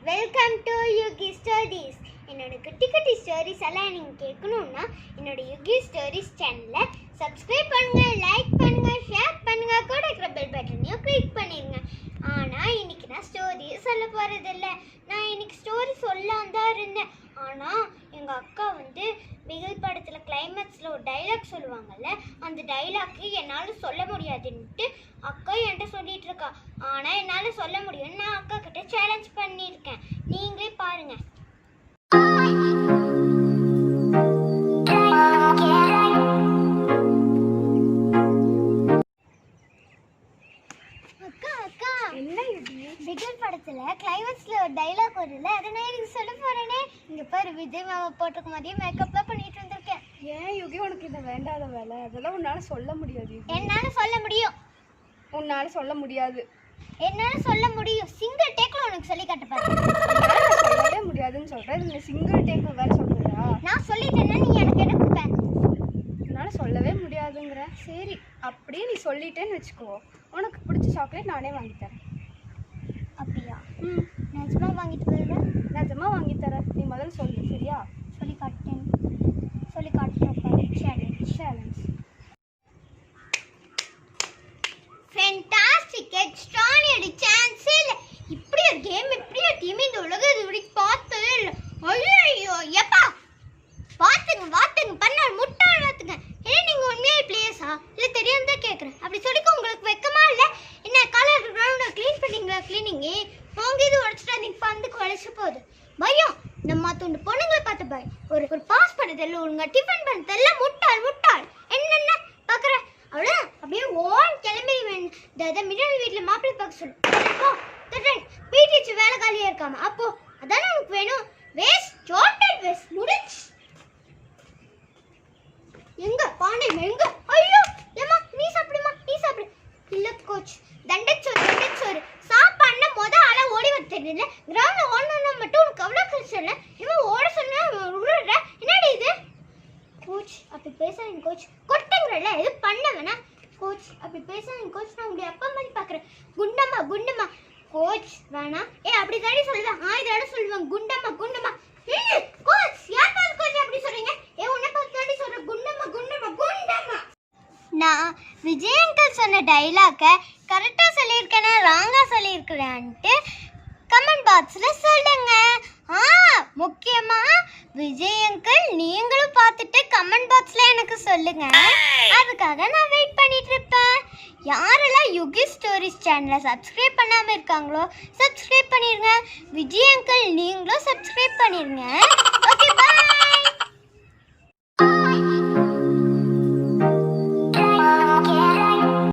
Welcome to Yuqi stories. என்னோட குட்டி குட்டி ஸ்டோரிஸ் எல்லாம் நீங்கள் கேட்கணுன்னா என்னோட யுகி ஸ்டோரிஸ் சேனலை சப்ஸ்கிரைப் பண்ணுங்க, லைக் பண்ணுங்க, ஷேர் பண்ணுங்க, கூட இருக்கிற பெல் பட்டனையும் கிளிக் பண்ணிடுங்க. ஆனால் இன்னைக்கு நான் ஸ்டோரி சொல்ல போகிறதில்ல. நான் இன்னைக்கு ஸ்டோரி சொல்லாம தான் இருந்தேன். ஆனால் எங்கள் அக்கா பிகில் படத்தில் கிளைமேக்ஸில் ஒரு டைலாக் சொல்லுவாங்கல்ல, அந்த டைலாக்கு என்னால் சொல்ல முடியாதுன்ட்டு அக்கா என்கிட்ட சொல்லிட்டு இருக்கா. ஆனால் என்னால் சொல்ல முடியும்னு நான் அக்கா கிட்ட சேலஞ்ச் பண்ணியிருக்கேன். நீங்களே பாருங்க. பிகில் படத்துல கிளைமேக்ஸ்ல ஒரு டைலாக் வருதுல, அதை நான் எனக்கு சொல்ல போறேனே. இங்க பாரு, விஜய் மாமா போட்டுக்க மாதிரியே மேக்கப்லாம் பண்ணிட்டு வந்திருக்கேன். ஏன் யுகி, உனக்கு இந்த வேண்டாத வேலை? அதெல்லாம் உன்னால சொல்ல முடியாது. என்னால சொல்ல முடியும். உன்னால சொல்ல முடியாது. என்னால சொல்ல முடியும். சிங்கிள் டேக்ல உனக்கு சொல்லி காட்ட பாரு. சொல்லவே முடியாதுன்னு சொல்றேன். நீ சிங்கிள் டேக்ல வேற சொல்றியா? நான் சொல்லிட்டேன்னா நீ எனக்கு என்ன கொடுப்ப? என்னால சொல்லவே முடியாதுங்கற. சரி, அப்படியே நீ சொல்லிட்டேன்னு வெச்சுக்கோ, உனக்கு பிடிச்ச சாக்லேட் நானே வாங்கி தரேன். அப்படியா? நிஜமா வாங்கிட்டு போயிடுவேன். நிஜமா வாங்கி தரேன். நீ முதல்ல சொல்லு, சரியா? சொல்லி காட்டுறேன் பாரு. சேலஞ்ச். ஃபேண்டாஸ்டிக், எக்ஸ்ட்ராடினரி, சான்ஸ் இல்ல. இப்படி ஒரு கேம், இப்படி ஒரு டீம் இந்த உலகத்துல வரைக்கும் பார்த்ததே இல்ல. ஐயோ எப்பா, வாத்துங்க பண்ணால் முட்டாள் வாத்துங்க. ஏன்னா நீங்க உண்மையா பிளேயர்ஸா இல்ல தெரியாம தான் கேக்குறேன். அப்படி சொல்லிக்க உங்களுக்கு வெக்கமா இல்ல? என்ன கலர் கிரவுண்ட் க்ளீன் பண்ணீங்களா? கிளீனிங் உங்க இது உடைச்சிட்டா நீங்க பந்துக்கு வளைச்சு போகுது. பயம் இந்த மாத்தோண்டு பொண்ணுங்களை பார்த்து பயம். ஒரு பாஸ் பண்ண தெரியல, ஒழுங்கா டிஃபன் பண்ண தெரியல. முட்டாள் என்னென்ன பாக்குற அவள அப்படியே ஓன் கிளம்பி மிடில் வீட்டுல மாப்பிள்ளை பார்க்க சொல்லு. வீட்டு வேலை காலியா இருக்காம அப்போ அதானே உனக்கு வேணும். Waste, total waste. முடிச்சு எங்க பானை எங்க? ஐயோ ஏமா, நீ சாப்பிடு. இல்ல கோச், தண்டச்சோறு சாப்பாடுனா ஆள ஓடி வந்து தெரியல. கிரவுண்ட்ல ஓடணும்னா மட்டும் உனக்கு அவ்வளோ கஷ்டம் இல்லை. இவன் ஓட சொன்னா விடுற. என்னடி இது கோச்? அப்படி பேசாதீங்க கோச். கொட்டுங்கிறல இது பண்ண வேணா கோச். அப்படி பேசாதீங்க கோச். நான் உங்களுடைய அப்பா மாதிரி பாக்குறேன். குண்டம்மா கோச் வேணா. அப்படி தானே சொல்லுவேன். 1000 தடவை சொல்லுவேன் குண்டம்மா. கோச் யார் பார்த்து கோச் அப்படி சொல்றீங்க? உன்னை பார்த்து தானே சொல்றேன் குண்டம்மா. நான் விஜய் அங்கிள் சொன்ன டைலாக்கை கரெக்டாக சொல்லியிருக்கேனா ராங்கா சொல்லியிருக்கிறேன்ட்டு கமெண்ட் பாக்ஸில் சொல்லுங்க. முக்கியமாக விஜய் அங்கிள் நீங்களும் பார்த்துட்டு கமெண்ட் பாக்ஸில் எனக்கு சொல்லுங்க. அதுக்காக நான் வெயிட் பண்ணிட்டு இருப்பேன். யாரெல்லாம் யுகி ஸ்டோரிஸ் சேனலை சப்ஸ்கிரைப் பண்ணாமல் இருக்காங்களோ சப்ஸ்கிரைப் பண்ணிடுங்க. விஜய் அங்கிள் நீங்களும் சப்ஸ்கிரைப் பண்ணிடுங்க. ஓகே, பாய்.